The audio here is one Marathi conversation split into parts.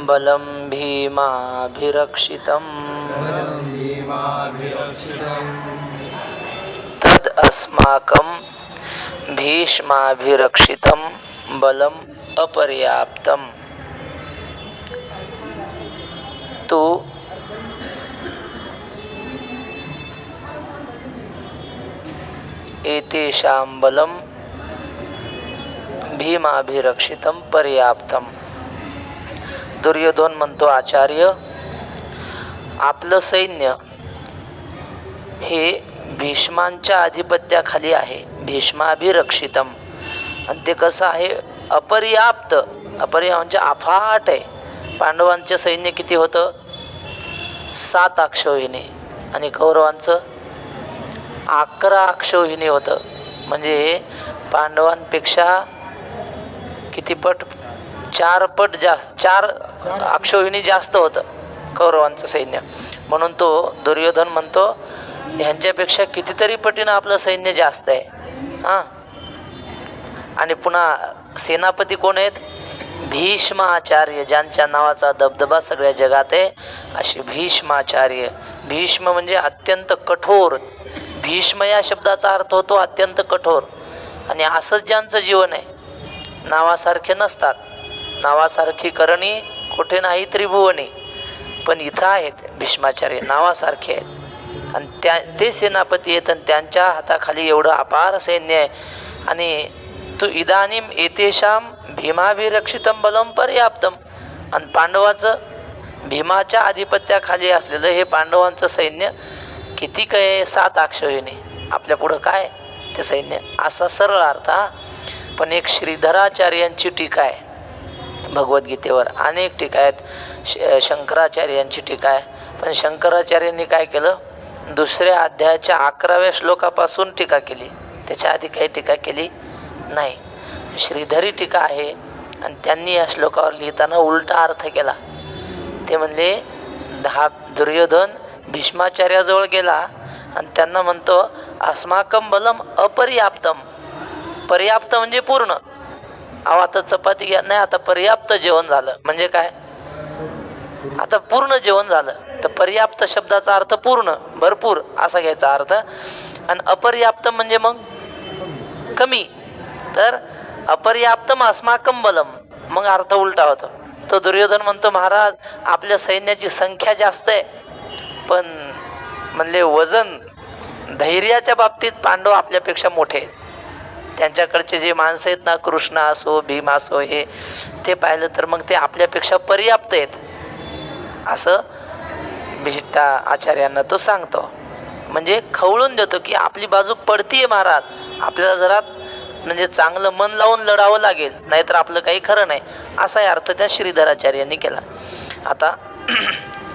बलं भीमाभिरक्षितम् तद् अस्माकं भीष्माभिरक्षितं बलम् अपर्याप्तम् तु एतेषां बलं भीमाभिरक्षितं पर्याप्तम. दुर्योधन म्हणतो, आचार्य, आपलं सैन्य हे भीष्मांच्या आधिपत्याखाली आहे, भीष्माभिरक्षितम. आणि ते कसं आहे? अपर्याप्त. अपर्याप्त म्हणजे अफाट आहे. पांडवांचे सैन्य किती होतं? 7 अक्षौहिणी आणि कौरवांचं 11 अक्षौहिणी होतं. म्हणजे पांडवांपेक्षा किती पट? 4 पट जास्त, 4 अक्षौहिणी जास्त होतं कौरवांचं सैन्य. म्हणून तो दुर्योधन म्हणतो, ह्यांच्यापेक्षा कितीतरी पटीनं आपलं सैन्य जास्त आहे. हां. आणि पुन्हा सेनापती कोण आहेत? भीष्माचार्य, ज्यांच्या नावाचा दबदबा सगळ्या जगात आहे, असे भीष्माचार्य. भीष्म म्हणजे अत्यंत कठोर. भीष्म या शब्दाचा अर्थ होतो अत्यंत कठोर. आणि असंच ज्यांचं जीवन आहे, नावासारखे नसतात. नावासारखी करणी कुठे नाही त्रिभुवनी, पण इथं आहेत भीष्माचार्य, नावासारखे आहेत. आणि ते सेनापती आहेत आणि त्यांच्या हाताखाली एवढं अपार सैन्य आहे. आणि तू इदानीम एतेषां भीमाभिरक्षितं बलं पर्याप्तम. आणि पांडवाचं भीमाच्या आधिपत्याखाली असलेलं हे पांडवांचं सैन्य किती काय? 7 अक्षौहिणी. आपल्या पुढं काय ते सैन्य? असा सरळ अर्थ. पण एक श्रीधराचार्यांची टीका आहे भगवद्गीतेवर, अनेक टीका आहेत. शंकराचार्यांची टीका आहे. पण शंकराचार्यांनी काय केलं? दुसऱ्या अध्यायाच्या 11व्या श्लोकापासून टीका केली, त्याच्या आधी काही टीका केली नाही. श्रीधरी टीका आहे. आणि त्यांनी या श्लोकावर लिहिताना उलटा अर्थ केला. ते म्हणले, दुर्योधन भीष्माचार्याजवळ गेला आणि त्यांना म्हणतो, अस्माकं बलम अपर्याप्तम. पर्याप्त म्हणजे पूर्ण. आता चपाती घ्या, नाही, आता पर्याप्त जेवण झालं. म्हणजे काय? आता पूर्ण जेवण झालं. तर पर्याप्त शब्दाचा अर्थ पूर्ण, भरपूर असा घ्यायचा अर्थ. आणि अपर्याप्त म्हणजे मग कमी. तर अपर्याप्तम अस्माकं बलम, मग अर्थ उलटा होतो. तो दुर्योधन म्हणतो, महाराज, आपल्या सैन्याची संख्या जास्त आहे, पण म्हणले वजन, धैर्याच्या बाबतीत पांडव आपल्यापेक्षा मोठे आहेत. त्यांच्याकडचे जे माणसं आहेत ना, कृष्ण असो, भीम असो, हे ते पाहिलं तर मग ते आपल्यापेक्षा पर्याप्त आहेत, असं त्या आचार्यांना तो सांगतो. म्हणजे खवळून देतो की आपली बाजू पडतीये महाराज, आपल्याला जरा म्हणजे चांगलं मन लावून लढावं लागेल, नाहीतर आपलं काही खरं नाही, असा अर्थ त्या श्रीधराचार्यांनी केला. आता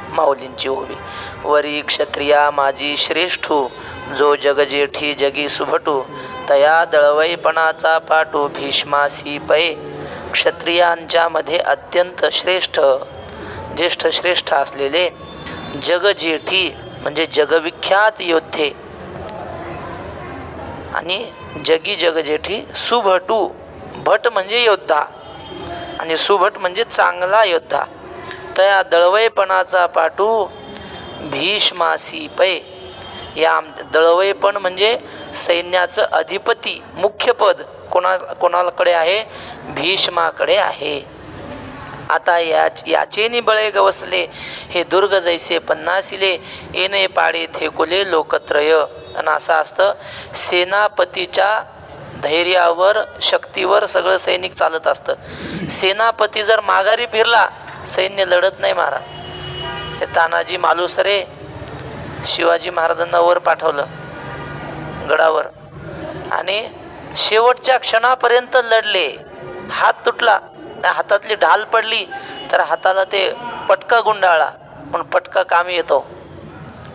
माऊलींची ओवी. वरी क्षत्रिया माझी श्रेष्ठू, जो जग जेठी जगी सुभटू, तया दळवईपणाचा पाटू, भीष्मासी पै. क्षत्रियांच्या मध्ये अत्यंत श्रेष्ठ, ज्येष्ठ श्रेष्ठ असलेले, जगजेठी म्हणजे जगविख्यात योद्धे, आणि जगी जगजेठी सुभटू, भट म्हणजे योद्धा आणि सुभट म्हणजे चांगला योद्धा. तया दळवईपणाचा पाटू, भीष्मासी पै. या दळवईपण म्हणजे सैन्याचं अधिपती, मुख्य पद कोणाकडे आहे? भीष्माकडे आहे. आता याचेनी बळे गवसले, हे दुर्ग जैसे 50 येणे पाडे थेकुले लोकत्रय. आणि असं असतं, सेनापतीच्या धैर्यावर, शक्तीवर सगळं सैनिक चालत असतं. सेनापती जर माघारी फिरला, सैन्य लढत नाही महाराज. हे तानाजी मालुसरे शिवाजी महाराजांना वर पाठवलं गडावर, आणि शेवटच्या क्षणापर्यंत लढले. हात तुटला, हातातली ढाल पडली, तर हाताला ते पटका गुंडाळला. म्हणून पटका कामी येतो,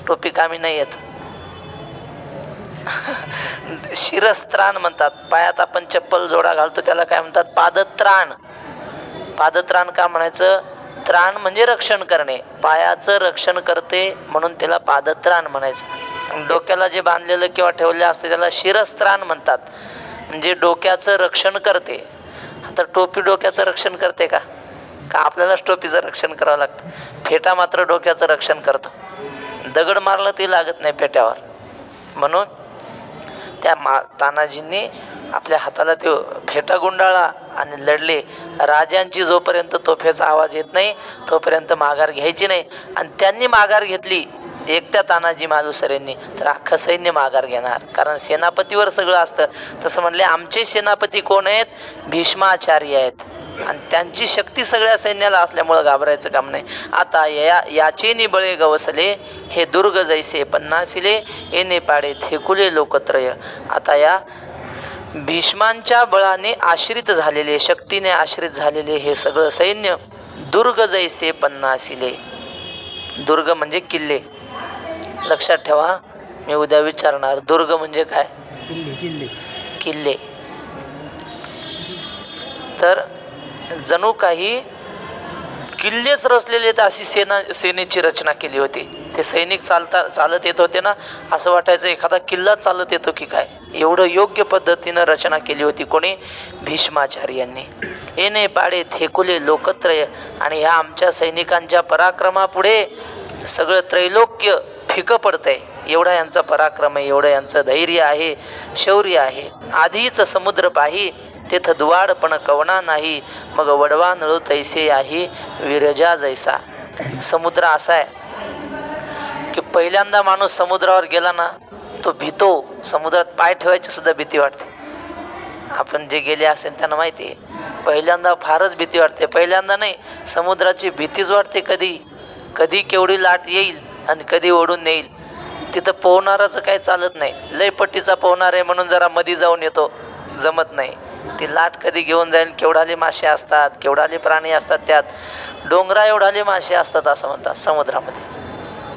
टोपी कामी नाही येत. शिरस्त्राण म्हणतात. पायात आपण चप्पल जोडा घालतो त्याला काय म्हणतात? पादत्राण. पादत्राण का म्हणायचं? त्राण म्हणजे रक्षण करणे, पायाचं रक्षण करते म्हणून त्याला पादत्राण म्हणायचं. डोक्याला जे बांधलेलं किंवा ठेवलेलं असते त्याला शिरस्त्राण म्हणतात, म्हणजे डोक्याचं रक्षण करते. नंतर टोपी डोक्याचं रक्षण करते का? का आपल्यालाच टोपीचं रक्षण करावं लागतं? फेटा मात्र डोक्याचं रक्षण करतो. दगड मारलं ते लागत नाही पेट्यावर. म्हणून त्या तानाजींनी आपल्या हाताला तो फेटा गुंडाळा आणि लढले. राजांची जोपर्यंत तोफेचा आवाज येत नाही तोपर्यंत माघार घ्यायची नाही. आणि त्यांनी माघार घेतली एकट्या तानाजी मालुसरेंनी तर अख्खं सैन्य माघार घेणार. कारण सेनापतीवर सगळं असतं. तसं म्हणले आमचे सेनापती कोण आहेत? भीष्माचार्य आहेत. आणि त्यांची शक्ती सगळ्या सैन्याला असल्यामुळं घाबरायचं काम नाही. आता याचे निबळे गवसले हे दुर्ग जैसे पन्नासिले येणे पाडे थेकुले लोकत्रय. आता या भीष्मांच्या बळाने आश्रित झालेले, शक्तीने आश्रित झालेले हे सगळं सैन्य दुर्ग जैसे पन्नासिले. दुर्ग म्हणजे किल्ले. लक्षात ठेवा, मी उद्या विचारणार दुर्ग म्हणजे काय. किल्ले. तर जणू काही किल्लेच रचलेले तर अशी सेनेची रचना केली होती. ते सैनिक चालत येत होते ना, असं वाटायचं एखादा किल्ला चालत येतो की काय. एवढं योग्य पद्धतीनं रचना केली होती कोणी? भीष्माचार्यांनी. येणे पाडे थेकुले लोकत्रय. आणि ह्या आमच्या सैनिकांच्या पराक्रमापुढे सगळं त्रैलोक्य फिकं पडतंय. एवढा यांचा पराक्रम आहे, एवढं यांचं धैर्य आहे, शौर्य आहे. आधीच समुद्र पाही तेथ दुवाड पण कवना नाही. मग वडवा नळू तैसे आहे विरजा जैसा. समुद्र असा आहे की पहिल्यांदा माणूस समुद्रावर गेला ना तो भीतो. समुद्रात पाय ठेवायची सुद्धा भीती वाटते. आपण जे गेले असेल त्यांना माहिती आहे, पहिल्यांदा फारच भीती वाटते. पहिल्यांदा नाही, समुद्राची भीतीच वाटते. कधी केवढी लाट येईल आणि कधी ओढून नेईल. तिथं पोहणाराचं काही चालत नाही. लय पट्टीचा पोहणार आहे म्हणून जरा मधी जाऊन येतो, जमत नाही. ती लाट कधी घेऊन जाईल. केवढाले मासे असतात, केवढाले प्राणी असतात, त्यात डोंगरा एवढाले मासे असतात असं म्हणतात समुद्रामध्ये.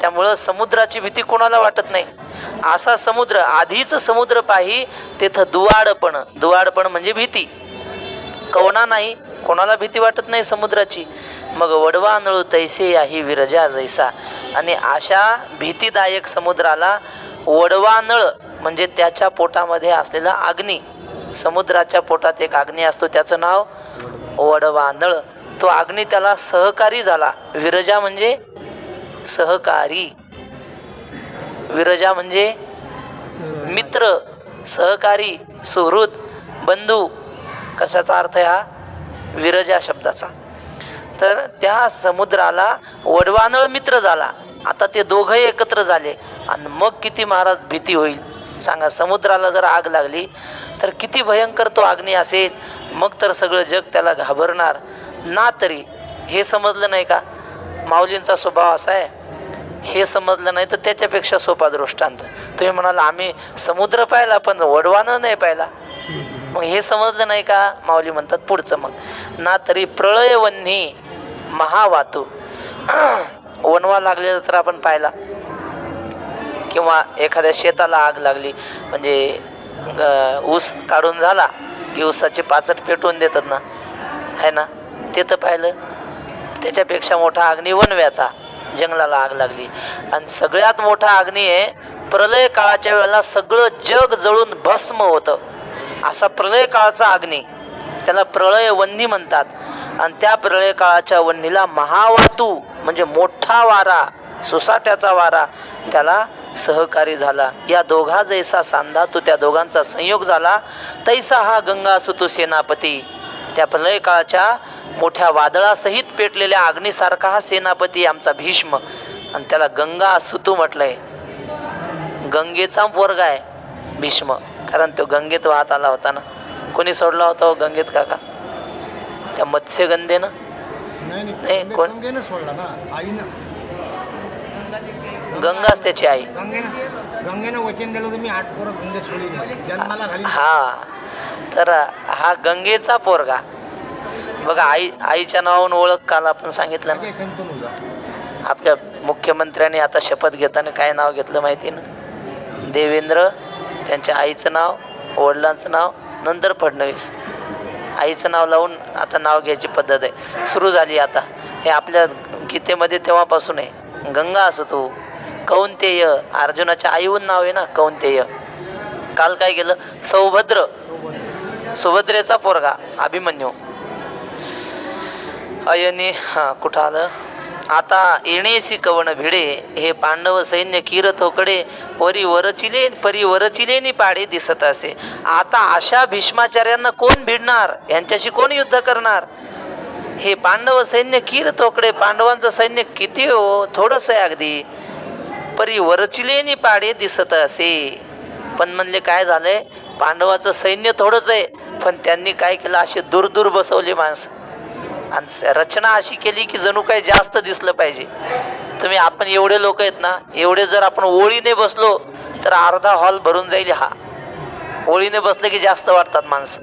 त्यामुळं समुद्राची भीती कोणाला वाटत नाही. असा समुद्र, आधीच समुद्र पाही तेथं दुवाडपण म्हणजे भीती. कवना नाही, कोणाला भीती वाटत नाही समुद्राची. मग वडवा नळू तैसे आहे विरजा जैसा. आणि अशा भीतीदायक समुद्राला वडवा नळ म्हणजे त्याच्या पोटामध्ये असलेला अग्नी. समुद्राच्या पोटात एक अग्नी असतो, त्याचं नाव वडवा नळ. तो अग्नी त्याला सहकारी झाला. विरजा म्हणजे सहकारी, विरजा म्हणजे मित्र, सहकारी, सुहृद, बंधू. कशाचा अर्थ आहे हा विरजा शब्दाचा? तर त्या समुद्राला वडवानळ मित्र झाला. आता ते दोघं एकत्र झाले आणि मग किती महाराज भीती होईल सांगा. समुद्राला जर आग लागली तर किती भयंकर तो अग्नी असेल. मग तर सगळं जग त्याला घाबरणार ना. तरी हे समजलं नाही का? माऊलींचा स्वभाव असा आहे, हे समजलं नाही तर त्याच्यापेक्षा सोपा दृष्टांत. तुम्ही म्हणाल आम्ही समुद्र पाहिला पण वडवानं नाही पाहिला. मग हे समजलं नाही का? माऊली म्हणतात पुढचं मग ना. तरी प्रळय वन्ही महावातू. वनवा लागलेला तर आपण पाहिला, किंवा एखाद्या शेताला आग लागली म्हणजे ऊस काढून झाला की ऊसाची पाचट पेटवून देतात ना, आहे ना, ते तर पाहिलं. त्याच्यापेक्षा मोठा अग्नी वनव्याचा, जंगलाला आग लागली. आणि सगळ्यात मोठा अग्नी आहे प्रलय काळाच्या वेळेला सगळं जग जळून भस्म होतं. असा प्रलय काळाचा अग्नी, त्याला प्रळय वन्नी म्हणतात. आणि त्या प्रलय काळाच्या वन्नीला महावातू म्हणजे मोठा वारा, सुसाट्याचा वारा त्याला सहकारी झाला. या दोघा जैसा सांधा तो, त्या दोघांचा संयोग झाला. तैसा हा गंगा सुतू सेनापती. त्या प्रलय काळाच्या मोठ्या वादळासहित पेटलेल्या अग्नीसारखा हा सेनापती आमचा भीष्म. आणि त्याला गंगा सुतू म्हटलंय. गंगेचा पोरगा आहे भीष्म, कारण तो गंगेत वाहत आला होता ना. कोणी सोडला होता हो गंगेत काका? त्या मत्स्यगंधेनं नाही, कोण? गंगाच त्याची आई. हा, तर हा गंगेचा पोरगा. बघा, आईच्या नावावरून ओळख काल आपण सांगितलं ना. आपल्या मुख्यमंत्र्यांनी आता शपथ घेताना काय नाव घेतलं माहिती ना? देवेंद्र. त्यांच्या आईचं नाव, वडिलांचं नाव, नंतर फडणवीस. आईचं नाव लावून आता नाव घ्यायची पद्धत आहे, सुरू झाली आता. हे आपल्या गीतेमध्ये तेव्हापासून आहे. गंगा असो तो कौंतेय, अर्जुनाच्या आईहून नाव आहे ना कौंतेय. काल काय केलं? सुभद्रेचा पोरगा अभिमन्यू. अयने कुठं आलं आता येणेसी कवण भिडे हे पांडव सैन्य किरतोकडे परी वरचिले पाडे दिसत असे. आता अशा भीष्माचार्यांना कोण भिडणार, यांच्याशी कोण युद्ध करणार. हे पांडव सैन्य किरतोकडे, पांडवांचं सैन्य किती हो, थोडंसं आहे अगदी. परी वरचिले पाडे दिसत असे. पण म्हणले काय झालंय, पांडवाचं सैन्य थोडंच आहे, पण त्यांनी काय केलं, असे दूर बसवले माणसं आणि रचना अशी केली की जणू काही जास्त दिसलं पाहिजे. तुम्ही आपण एवढे लोक आहेत ना, एवढे जर आपण ओळीने बसलो तर अर्धा हॉल भरून जाईल. ओळीने बसले की जास्त वाटतात माणसं.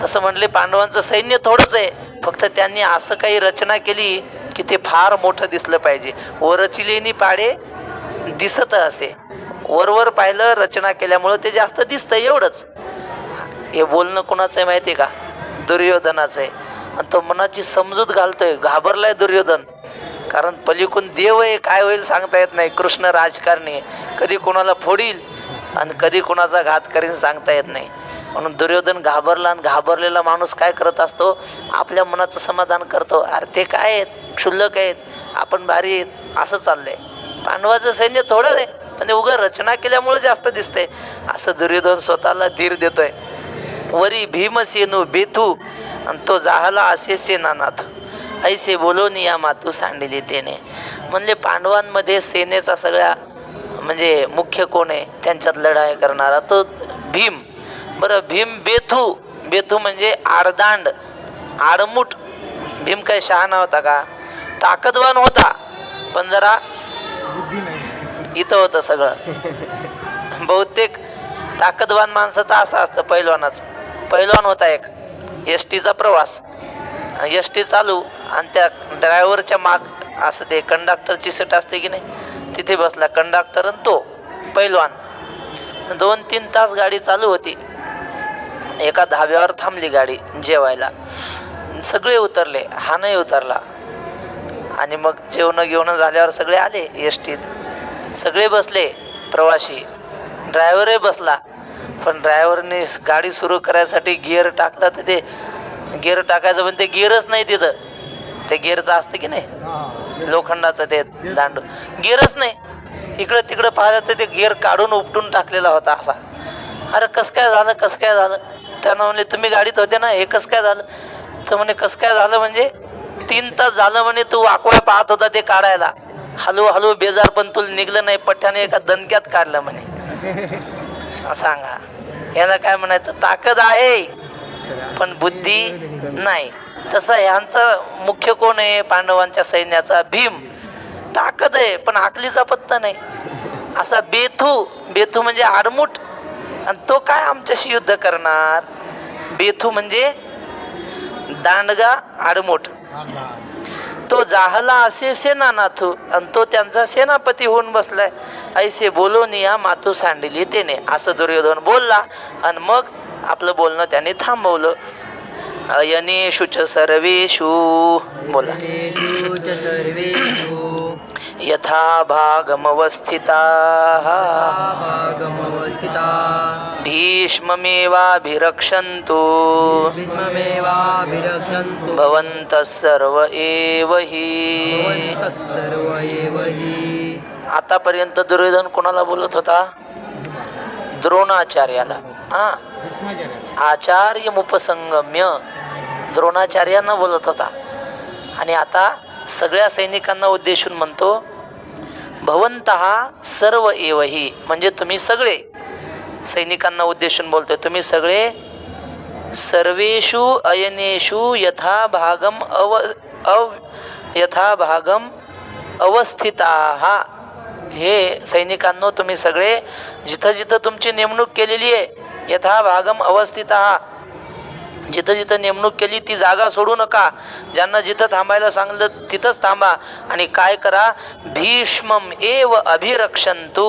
तसं म्हणले पांडवांचं सैन्य थोडंच आहे, फक्त त्यांनी असं काही रचना केली की ते फार मोठं दिसलं पाहिजे. वरचिलेनी पाडे दिसत असे, वर पाहिलं रचना केल्यामुळं ते जास्त दिसतं एवढंच. हे बोलणं कोणाचं आहे माहिती आहे का, दुर्योधनाचं आहे. आणि तो मनाची समजूत घालतोय, घाबरलाय दुर्योधन. कारण पलीकडून देव आहे, काय होईल सांगता येत नाही. कृष्ण राजकारणी कधी कोणाला फोडील आणि कधी कोणाचा घात करीन सांगता येत नाही. म्हणून दुर्योधन घाबरला. आणि घाबरलेला माणूस काय करत असतो, आपल्या मनाचं समाधान करतो. अरे ते काय आहेत, क्षुल्लक आहेत, आपण भारी आहेत, असं चाललंय. पांडवाचं सैन्य थोडं आहे, पण उगा रचना केल्यामुळे जास्त दिसतंय, असं दुर्योधन स्वतःला धीर देतोय. वरी भीमसेनू बेथू आणि तो जाहला असे सेनानाथ ऐसे बोलोनी या मातू सांडिली तेने. म्हणले पांडवांमध्ये सेनेचा सगळ्या म्हणजे मुख्य कोण आहे, त्यांच्यात लढाई करणारा तो भीम. बरं, भीम बेथू म्हणजे आडदांड, आडमुठ. भीम काय शहाणा होता का, ताकदवान होता, पण जरा इथं होतं सगळं. बहुतेक ताकदवान माणसाचं असं असतं, पैलवान होता एक. एस टीचा प्रवास, एस टी चालू आणि त्या ड्रायव्हरच्या माग असं ते कंडक्टरची सीट असते की नाही, तिथे बसला कंडक्टर आणि तो पैलवान. 2-3 तास गाडी चालू होती. एका धाब्यावर थांबली गाडी जेवायला, सगळे उतरले, हा नाही उतरला. आणि मग जेवण झाल्यावर सगळे आले एस टीत, सगळे बसले प्रवासी, ड्रायव्हरही बसला. पण ड्रायव्हरने गाडी सुरू करायसाठी गिअर टाकला, तर ते गिअर टाकायचं पण ते गिअरच नाही तिथं. ते गिअरचं असतं की नाही लोखंडाचं ते दांडू, गिअरच नाही. इकडं तिकडं पाहिलं तर ते गिअर काढून उपटून टाकलेला होता असा. अरे कसं काय झालं. त्यांना म्हणले तुम्ही गाडीत होते ना, हे कसं काय झालं. तर म्हणे कसं काय झालं म्हणजे 3 तास झालं म्हणे तू वाकवाय पाहत होता ते काढायला, हलू बेजार, पण तुला निघलं नाही, पठ्ठ्याने एका दणक्यात काढलं म्हणे. सांगा याला काय म्हणायचं, ताकद आहे पण बुद्धी नाही. तसं ह्यांचं मुख्य कोण आहे पांडवांच्या सैन्याचा, भीम. ताकद आहे पण आकलीचा पत्ता नाही. असा बेथू म्हणजे आडमुठ, आणि तो काय आमच्याशी युद्ध करणार. बेथू म्हणजे दांडगा, आडमुठ. तो जाहला असे सेनानाथू आणि तो त्यांचा सेनापती होऊन बसलाय. ऐसे बोलोनी या मातू सांडिली तेने, असं दुर्योधन बोलला. आणि मग आपलं बोलणं त्याने थांबवलं. अयनेषु च सर्वेषु, बोला, यथा भागमवस्थिता भीष्ममेवाभिरक्षन्तु भवन्तः सर्व एव हि. आतापर्यंत दुर्योधन कोणाला बोलत होता, द्रोणाचार्याला. आचार्यमुपसंगम्य द्रोणाचार्यांना बोलत होता. आणि आता सगळ्या सैनिकांना उद्देशून म्हणतो भवन्तः सर्व एव हि, म्हणजे तुम्ही सगळे. सैनिकांना उद्देशून बोलतोय, तुम्ही सगळे सर्वेषु अयनेषु यथा भागम अवस्थिताः. हे सैनिकांनो, तुम्ही सगळे जिथं जिथं तुमची नेमणूक केलेली आहे, यथा भागम अवस्थिताः, जिथं जिथं नेमणूक केली ती जागा सोडू नका. ज्यांना जिथं थांबायला सांगलं तिथंच थांबा. आणि काय करा, भीष्मम एव अभिरक्षन्तु,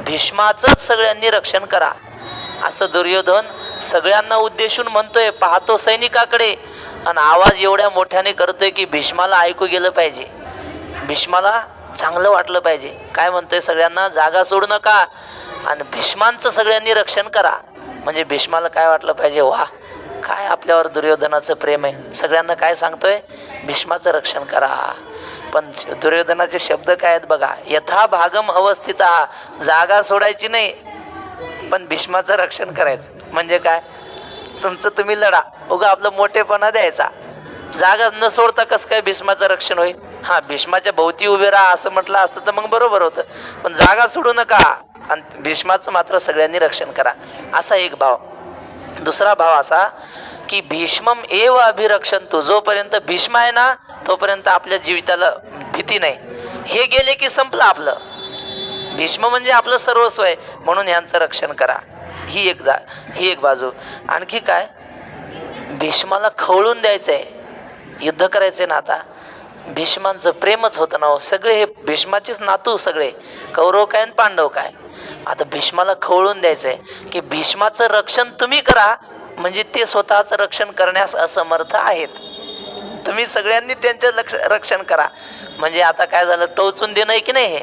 भीष्माचंच सगळ्यांनी रक्षण करा. असं दुर्योधन सगळ्यांना उद्देशून म्हणतोय. पाहतो सैनिकाकडे आणि आवाज एवढ्या मोठ्याने करतोय की भीष्माला ऐकू गेलं पाहिजे, भीष्माला चांगलं वाटलं पाहिजे. काय म्हणतोय, सगळ्यांना जागा सोडू नका आणि भीष्मांचं सगळ्यांनी रक्षण करा. म्हणजे भीष्माला काय वाटलं पाहिजे, वा काय आपल्यावर दुर्योधनाचं प्रेम आहे. सगळ्यांना काय सांगतोय, भीष्माचं रक्षण करा. पण दुर्योधनाचे शब्द काय आहेत बघा, यथा भागम अवस्थिता, जागा सोडायची नाही पण भीष्माचं रक्षण करायचं. म्हणजे काय, तुमचं तुम्ही लढा, उगा आपलं मोठेपणा द्यायचा, जागा न सोडता कसं काय भीष्माचं रक्षण होईल. हा, भीष्माच्या भोवती उभे राहा असं म्हटलं असतं तर मग बरोबर होतं, पण जागा सोडू नका आणि भीष्माचं मात्र सगळ्यांनी रक्षण करा, असा एक भाव. दुसरा भाव असा की भीष्मम एव अभिरक्षंतु, जोपर्यंत भीष्म आहे ना तोपर्यंत आपल्या जीविताला भीती नाही. हे गेले की संपलं आपलं. भीष्म म्हणजे आपलं सर्वस्व आहे, म्हणून यांचं रक्षण करा. ही एक बाजू. आणखी काय, भीष्माला खवळून द्यायचंय, युद्ध करायचंय ना. आता भीष्मांचं प्रेमच होतं ना हो. सगळे हे भीष्माचेच नातू, सगळे कौरव काय आणि पांडव काय. आता भीष्माला खवळून द्यायचंय की भीष्माचं रक्षण तुम्ही करा, म्हणजे ते स्वतःचं रक्षण करण्यास असमर्थ आहेत. तुम्ही सगळ्यांनी त्यांचं रक्षण करा. म्हणजे आता काय झालं, टोचून देणं आहे की नाही हे.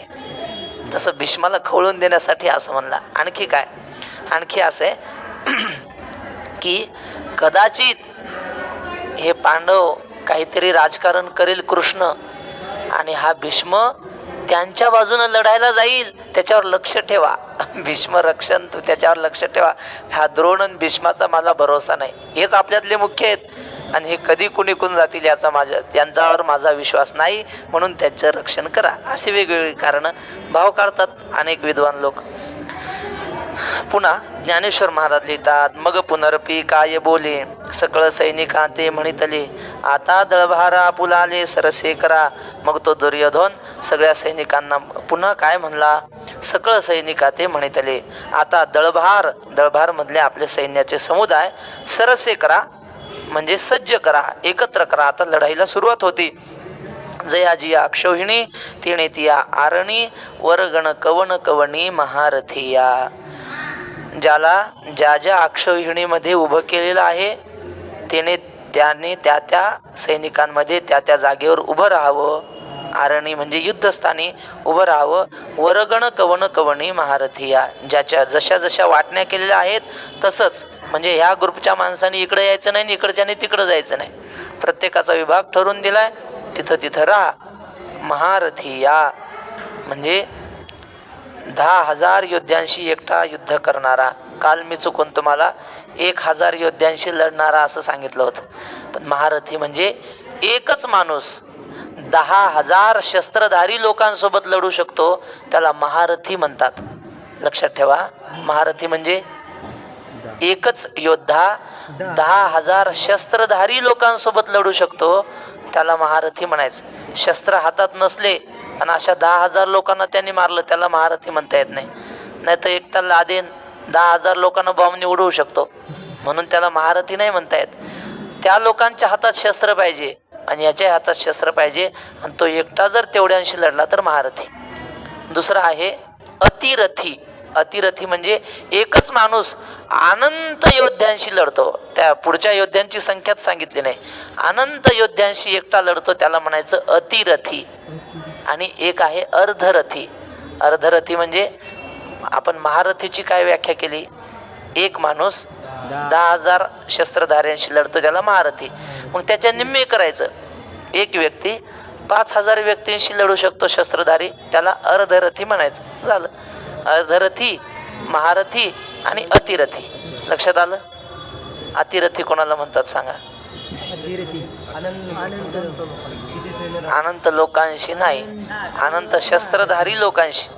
तसं भीष्माला खवळून देण्यासाठी असं म्हणला. आणखी काय, आणखी असं आहे की कदाचित हे पांडव काहीतरी राजकारण करेल कृष्ण, आणि हा भीष्म त्यांच्या बाजूने लढायला जाईल, त्याच्यावर लक्ष ठेवा. भीष्म रक्षण तू त्याच्यावर लक्ष ठेवा. हा द्रोण आणि भीष्माचा मला भरोसा नाही, हेच आपल्यातले मुख्य आहेत, आणि हे कधी कुणीकून जातील याचा त्यांच्यावर माझा विश्वास नाही, म्हणून त्यांचं रक्षण करा. असे वेगवेगळी कारणं भाव काढतात अनेक विद्वान लोक. पुन्हा ज्ञानेश्वर महाराज लिहितात, मग पुनरपी काय बोले, सकळ सैनिका ते म्हणितले, आता दळभारा पुलाले सरसे करा. मग तो दुर्योधन सगळ्या सैनिकांना पुन्हा काय म्हणला, सकळ सैनिका ते म्हणितले, आता दळभार मधले आपले सैन्याचे समुदाय सरसे करा, म्हणजे सज्ज करा, एकत्र करा. आता लढाईला सुरुवात होती. जयाजी अक्षौहिणी तिने तिया आरणी, वरगण कवन कवणी महारथिया. ज्या ज्या अक्षौहिणीमध्ये उभं केलेलं आहे त्याने त्या सैनिकांमध्ये त्या जागेवर उभं राहावं. आरणी म्हणजे युद्धस्थानी उभं राहावं. वरगण कवन कवणी महारथिया, जशा वाटण्या केलेल्या आहेत तसंच, म्हणजे ह्या ग्रुपच्या माणसांनी इकडे यायचं नाही, इकडच्याने तिकडं जायचं नाही. प्रत्येकाचा विभाग ठरवून दिलाय, तिथं राहा. महारथिया म्हणजे 10,000 योद्ध्यांशी एकटा युद्ध करणारा. काल मी चुकून तुम्हाला 1,000 योद्ध्यांशी लढणारा असं सांगितलं होतं, पण महारथी म्हणजे एकच माणूस 10,000 शस्त्रधारी लोकांसोबत लढू शकतो, त्याला महारथी म्हणतात. लक्षात ठेवा, महारथी म्हणजे एकच योद्धा 10,000 शस्त्रधारी लोकांसोबत लढू शकतो, त्याला महारथी म्हणायचं. शस्त्र हातात नसले आणि अशा 10,000 लोकांना त्यांनी मारलं, त्याला महारथी म्हणता येत नाही. नाही तर एकटा लादेन 10,000 लोकांना बॉम्बने उडवू शकतो, म्हणून त्याला महारथी नाही म्हणता येत. त्या लोकांच्या हातात शस्त्र पाहिजे आणि याच्या हातात शस्त्र पाहिजे, आणि तो एकटा जर तेवढ्यांशी लढला तर महारथी. दुसरा आहे अतिरथी. अतिरथी म्हणजे एकच माणूस अनंत योद्ध्यांशी लढतो. त्या पुढच्या योद्ध्यांची संख्याच सांगितली नाही, अनंत योद्ध्यांशी एकटा लढतो, त्याला म्हणायचं अतिरथी. आणि एक आहे अर्धरथी. अर्धरथी म्हणजे आपण महारथीची काय व्याख्या केली, एक माणूस 10,000 शस्त्रधाऱ्यांशी लढतो त्याला महारथी. मग त्याच्या निम्मे करायचं, एक व्यक्ती 5,000 व्यक्तींशी लढू शकतो शस्त्रधारी, त्याला अर्धरथी म्हणायचं. झालं अर्धरथी, महारथी आणि अतिरथी. लक्षात आलं. अतिरथी कोणाला म्हणतात सांगा. अनंत लोकांशी नाही, अनंत शस्त्रधारी लोकांशी.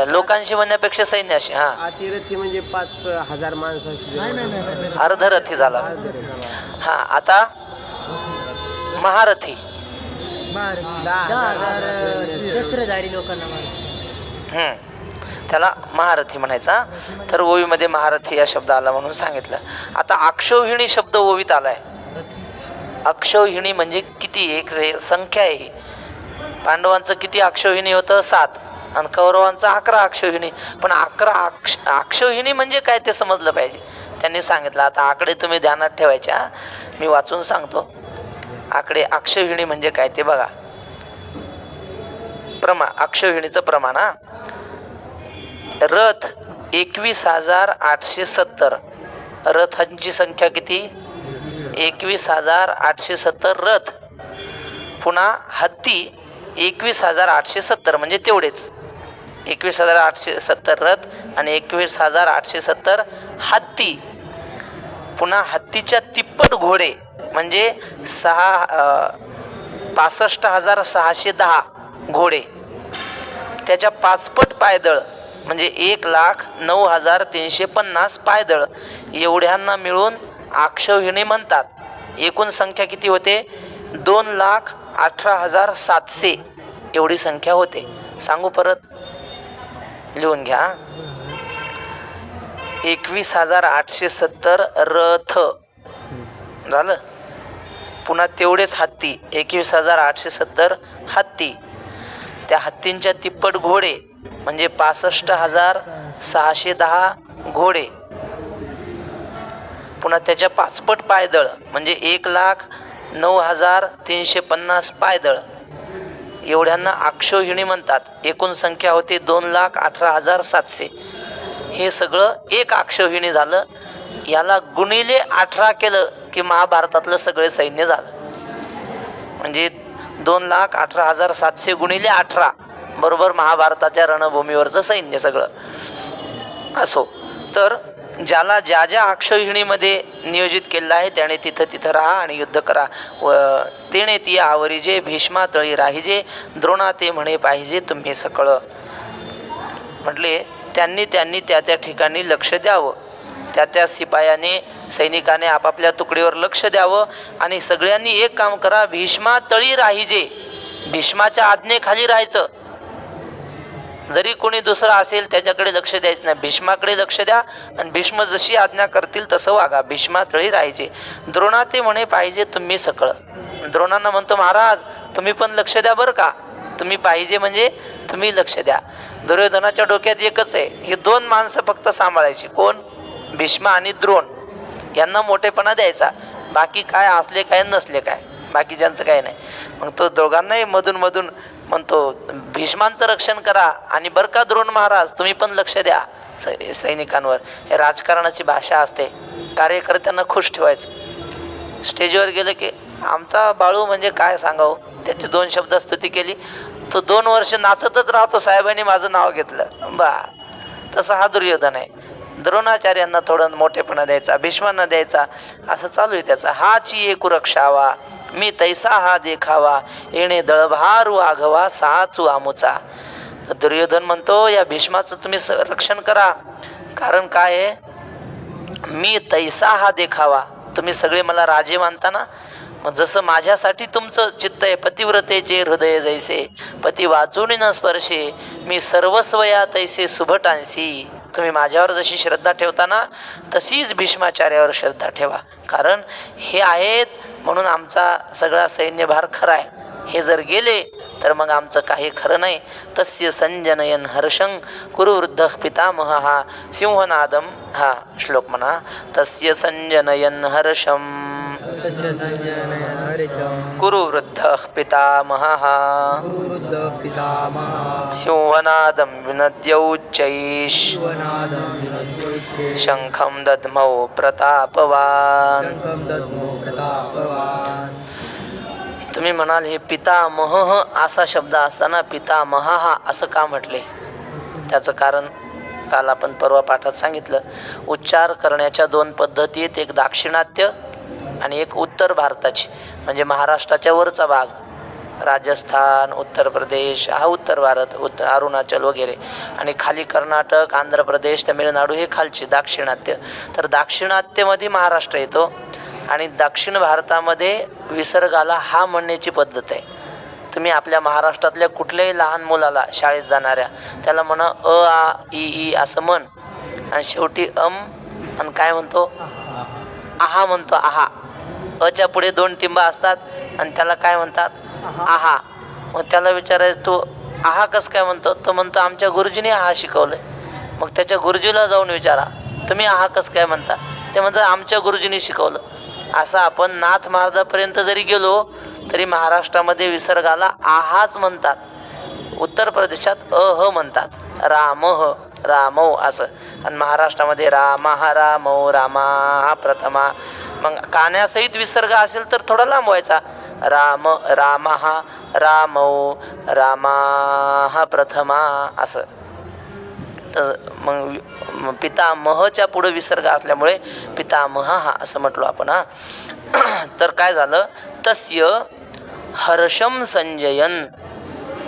लोकांशी म्हणण्यापेक्षा सैन्याशी. हा, अतिरथी म्हणजे 5,000 माणसाशी. अर्धरथी झाला. हा, आता महारथी 10,000 शस्त्रधारी लोकांना त्याला महारथी म्हणायचा. तर ओवीमध्ये महारथी या शब्द आला म्हणून सांगितलं. आता अक्षौहिणी शब्द ओवीत आलाय. अक्षौहिणी म्हणजे किती, एक संख्या आहे. पांडवांचं किती अक्षौहिणी होतं, 7, आणि कौरवांचं 11 अक्षौहिणी. पण 11 अक्षौहिणी म्हणजे काय ते समजलं पाहिजे, त्यांनी सांगितलं. आता आकडे तुम्ही ध्यानात ठेवायच्या, मी वाचून सांगतो. आकडे अक्षौहिणी म्हणजे काय ते बघा. अक्षौहिणीचं प्रमाण, हा, रथ 21,870. रथांची संख्या किती, 21,870 रथ, पुन्हा हत्ती 21,870 म्हणजे तेवढेच 21,870 रथ आणि 21,870 हत्ती, पुन्हा हत्तीच्या तिप्पट घोडे म्हणजे 65,610 घोडे, त्याच्या पाचपट पायदळ म्हणजे 1,09,350 पायदळ, एवढ्यांना मिळून अक्षौहिणी म्हणतात. एकूण संख्या किती होते? 2,18,700 एवढी संख्या होते. सांगू परत, लिहून घ्या. 21,870 रथ झालं, पुन्हा तेवढेच हत्ती 21,870 हत्ती, त्या हत्तींच्या तिप्पट घोडे म्हणजे 65,610 घोडे, पुन्हा त्याच्या पाचपट पायदळ म्हणजे 1,09,350 पायदळ, एवढ्यांना अक्षौहिणी म्हणतात. एकूण संख्या होती 2,18,700. हे सगळं एक अक्षौहिणी झालं. याला गुणिले 18 केलं की महाभारतातलं सगळे सैन्य झालं. म्हणजे 2,18,700 गुणिले 18 बरोबर महाभारताच्या रणभूमीवरचं सैन्य सगळं. असो, तर ज्याला ज्या ज्या अक्षौहिणीमध्ये नियोजित केलं आहे त्याने तिथं तिथं राहा आणि युद्ध करा. व तेणे ती आवरीजे, भीष्मा तळी राहिजे, द्रोणा ते म्हणे पाहिजे तुम्ही सकळ. म्हटले त्यांनी त्या त्या ठिकाणी लक्ष द्यावं, त्या त्या शिपायाने सैनिकाने आपापल्या तुकडीवर लक्ष द्यावं आणि सगळ्यांनी एक काम करा, भीष्मा तळी राहिजे, भीष्माच्या आज्ञेखाली राहायचं. जरी कोणी दुसरा असेल त्याच्याकडे लक्ष द्यायचं नाही, भीष्माकडे लक्ष द्या आणि भीष्म जशी आज्ञा करतील तसं वागा. भीष्मा तळी राहायचे, द्रोणा ते म्हणे पाहिजे तुम्ही सकळ. द्रोणांना म्हणतो महाराज तुम्ही पण लक्ष द्या बरं का, तुम्ही पाहिजे म्हणजे तुम्ही लक्ष द्या. दुर्योधनाच्या डोक्यात एकच आहे, ही दोन माणसं फक्त सांभाळायची. कोण? भीष्म आणि द्रोण. यांना मोठेपणा द्यायचा, बाकी काय असले काय नसले काय, बाकीच्यांचं काय नाही. मग तो दोघांनाही मधून मधून म्हणतो भीष्मांचं रक्षण करा आणि बरं का द्रोण महाराज तुम्ही पण लक्ष द्या सैनिकांवर. हे राजकारणाची भाषा असते, कार्यकर्त्यांना खुश ठेवायचं. स्टेजवर गेलं की आमचा बाळू म्हणजे काय सांगावं, त्याची 2 शब्द स्तुती केली, तो 2 वर्ष नाचतच राहतो, साहेबांनी माझं नाव घेतलं बा. तसा हा दुर्योधन आहे. द्रोणाचार्यांना थोडं मोठेपणा द्यायचा, भीष्मांना द्यायचा, असं चालू आहे त्याचा. हाची एकू रक्षावा, मी तैसा हा देखावा, येणे दळभारू आघवा साचू आमुचा. तर दुर्योधन म्हणतो या भीष्माचं तुम्ही रक्षण करा, कारण काय आहे, मी तैसा हा देखावा, तुम्ही सगळे मला राजे मानता ना, मग जसं माझ्यासाठी तुमचं चित्त आहे, पतिव्रतेचे हृदय जैसे पती वाचून न स्पर्शे, मी सर्वस्वया तैसे सुभटांशी. तुम्ही माझ्यावर जशी श्रद्धा ठेवता ना तशीच भीष्माचार्यावर श्रद्धा ठेवा, कारण हे आहेत म्हणून आमचा सगळा सैन्यभार खरा आहे. हे जर गेले तर मग आमचं काही खरं नाही. तस्य संजनयन हर्षं कुरु वृद्ध पितामह हा सिंहनादम. हा श्लोक म्हणा, तस्य संजनयन हर्षं कुरु वृद्ध पितामह सिंहनादं विनद्यौच्चैः शंखं दद्मौ प्रतापवान. तुम्ही म्हणाल हे पितामह असा शब्द असताना पितामह हा असं का म्हटले? त्याचं कारण काल आपण परवा पाठात सांगितलं. उच्चार करण्याच्या 2 पद्धती आहेत, एक दाक्षिणात्य आणि एक उत्तर भारताची, म्हणजे महाराष्ट्राच्या वरचा भाग, राजस्थान, उत्तर प्रदेश हा उत्तर भारत, अरुणाचल वगैरे, आणि खाली कर्नाटक, आंध्र प्रदेश, तमिळनाडू हे खालची दाक्षिणात्य. तर दाक्षिणात्यमध्ये महाराष्ट्र येतो आणि दक्षिण भारतामध्ये विसर्गाला हा म्हणण्याची पद्धत आहे. तुम्ही आपल्या महाराष्ट्रातल्या कुठल्याही लहान मुलाला शाळेत जाणाऱ्या त्याला म्हणा अ आ इ ई असं म्हण, आणि शेवटी आणि काय म्हणतो, आहा म्हणतो. आहा, अच्या पुढे 2 टिंबा असतात आणि त्याला काय म्हणतात, आहा. मग त्याला विचारायचं तू आहा कसं काय म्हणतो, तो म्हणतो आमच्या गुरुजीने आहा शिकवलंय. मग त्याच्या गुरुजीला जाऊन विचारा तुम्ही आहा कसं काय म्हणता, ते म्हणतात आमच्या गुरुजींनी शिकवलं. असं आपण नाथ महाराजापर्यंत जरी गेलो तरी महाराष्ट्रामध्ये विसर्गाला आहाच म्हणतात. उत्तर प्रदेशात अह म्हणतात, रामह रामो असं. आणि महाराष्ट्रामध्ये रामः रामो रामा प्रथमा मग कान्यासहित विसर्ग असेल तर थोडा लांब व्हायचा. राम रामः रामौ रामाः प्रथमा असं. तर मग पितामहच्या पुढे विसर्ग असल्यामुळे पितामहः असं म्हटलो आपण. तर काय झालं, तस्य हर्षम संजयन,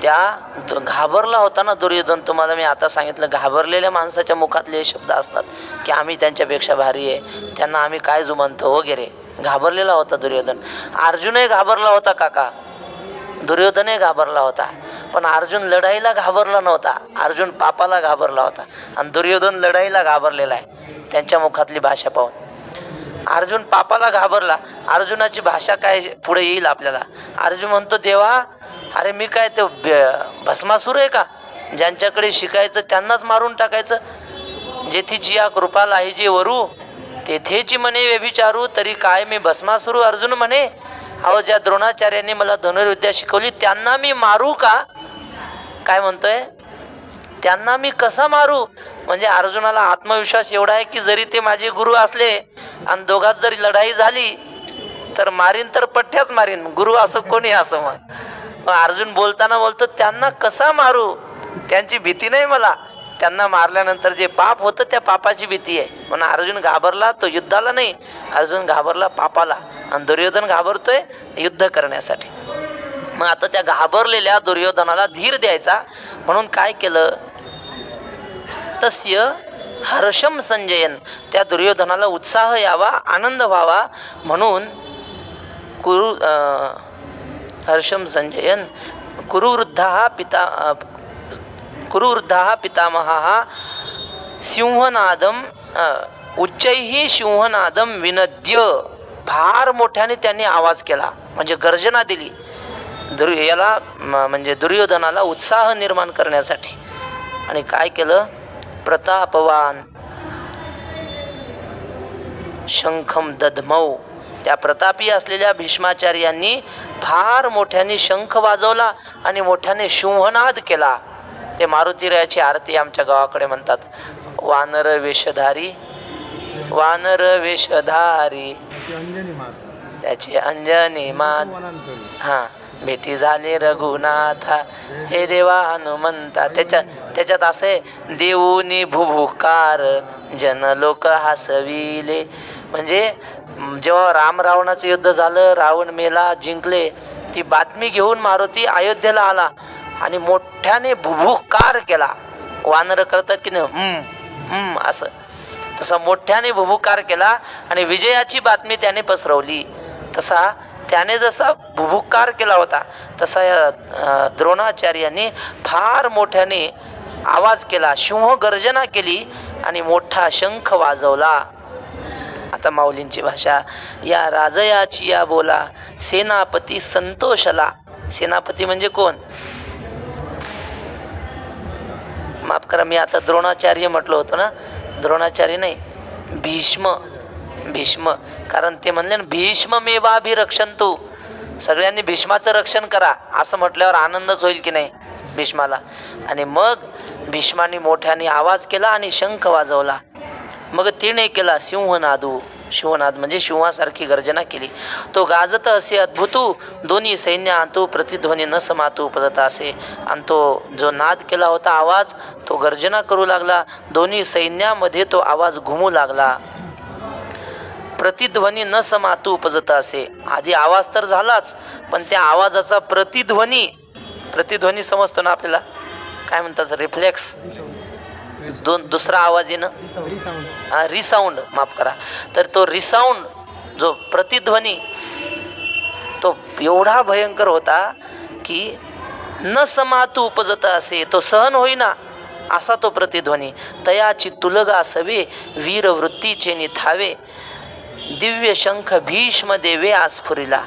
त्या घाबरला होता ना दुर्योधन. तुम्हाला मी आता सांगितलं, घाबरलेल्या माणसाच्या मुखातले शब्द असतात की आम्ही त्यांच्यापेक्षा भारी आहे, त्यांना आम्ही काय जुमानतो वगैरे. घाबरलेला होता दुर्योधन. अर्जुनही घाबरला होता काका, दुर्योधनही घाबरला होता. पण अर्जुन लढाईला घाबरला नव्हता, अर्जुन पापाला घाबरला होता. आणि दुर्योधन लढाईला घाबरलेला आहे त्यांच्या मुखातली भाषा पाहून. अर्जुन पापाला घाबरला. अर्जुनाची भाषा काय पुढे येईल आपल्याला. अर्जुन म्हणतो, देवा अरे मी काय ते भस्मासूर आहे का, ज्यांच्याकडे शिकायचं त्यांनाच मारून टाकायचं. जेथीची या कृपा लाहीजी वरू, तेथेची म्हणे व्यभिचारू, तरी काय मी भस्मासूर. अर्जुन म्हणे, अहो ज्या द्रोणाचार्यांनी मला धनुर्विद्या शिकवली त्यांना मी मारू का. काय म्हणतोय, त्यांना मी कसा मारू. म्हणजे अर्जुनाला आत्मविश्वास एवढा आहे की जरी ते माझे गुरु असले आणि दोघात जरी लढाई झाली तर मारीन, तर पठ्ठ्याच मारीन, गुरु असं कोणी असं. मग अर्जुन बोलताना बोलतो, त्यांना कसा मारू, त्यांची भीती नाही मला, त्यांना मारल्यानंतर जे पाप होतं त्या पापाची भीती आहे. म्हणून अर्जुन घाबरला तो युद्धाला नाही, अर्जुन घाबरला पापाला. आणि दुर्योधन घाबरतोय युद्ध करण्यासाठी. मग आता त्या घाबरलेल्या दुर्योधनाला धीर द्यायचा म्हणून काय केलं, तस्य हर्षम संजयन, त्या दुर्योधनाला उत्साह यावा, आनंद व्हावा म्हणून हर्षम संजयन कुरुवृद्धा पितामहा सिंहनादम उच्चैः सिंहनादम विनद्य, फार मोठ्याने त्यांनी आवाज केला म्हणजे गर्जना दिली याला म्हणजे दुर्योधनाला उत्साह निर्माण करण्यासाठी. आणि काय केलं, प्रतापवान शंखम दधमौ, त्या प्रतापी असलेल्या भीष्माचार्यांनी फार मोठ्याने शंख वाजवला आणि मोठ्याने सिंहनाद केला. ते मारुतीरायाची आरती आमच्या गावाकडे म्हणतात, वानर वेशधारी वानर वेशधारी त्याची अंजनी मात, हा भेटी झाले रघुनाथा हे देवा हनुमंता. त्याच्यात असे देऊनी भुभुकार जन लोक हसविले. म्हणजे जेव्हा राम रावणाचं युद्ध झालं, रावण मेला, जिंकले, ती बातमी घेऊन मारुती अयोध्येला आला आणि मोठ्याने भुभुकार केला. वानर करतात की नाही असं, तसा मोठ्याने भुभुकार केला आणि विजयाची बातमी त्याने पसरवली. तसा त्याने जसा भुभुकार केला होता तसा या द्रोणाचार्यांनी फार मोठ्याने आवाज केला, सिंह गर्जना केली आणि मोठा शंख वाजवला. आता माऊलींची भाषा, या राजयाची या बोला सेनापती संतोषला. सेनापती म्हणजे कोण, माफ करा मी आता द्रोणाचार्य म्हटलं होतं ना, द्रोणाचार्य नाही, भीष्म. कारण ते म्हणले ना, भीष्म मेवाभिरक्षन्तु, सगळ्यांनी भीष्माचं रक्षण करा असं म्हटल्यावर आनंदच होईल की नाही भीष्माला. आणि मग भीष्माने मोठ्याने आवाज केला आणि शंख वाजवला. मग तिने केला सिंहनादू, शिवनाद म्हणजे शिवासारखी गर्जना केली. तो गाजत असे अद्भुतू दोन्ही सैन्य आणतो प्रतिध्वनी न समातू उपजत असे. आणि तो जो नाद केला होता आवाज, तो गर्जना करू लागला, दोन्ही सैन्यामध्ये तो आवाज घुमू लागला. प्रतिध्वनी न समातू उपजत असे, आधी आवाज तर झालाच पण त्या आवाजाचा प्रतिध्वनी समजतो ना आपल्याला, काय म्हणतात रिफ्लेक्स, दुसरा आवाज येणं, रिसाऊंड, माफ करा. तर तो रिसाऊंड जो प्रतिध्वनी तो एवढा भयंकर होता की न समातू उपजत असे, तो सहन होईना असा तो प्रतिध्वनी. तयाची तुलगा सवे वीर वृत्तीचे निथावे, दिव्य शंख भीष्म देवे आस्फुरिला.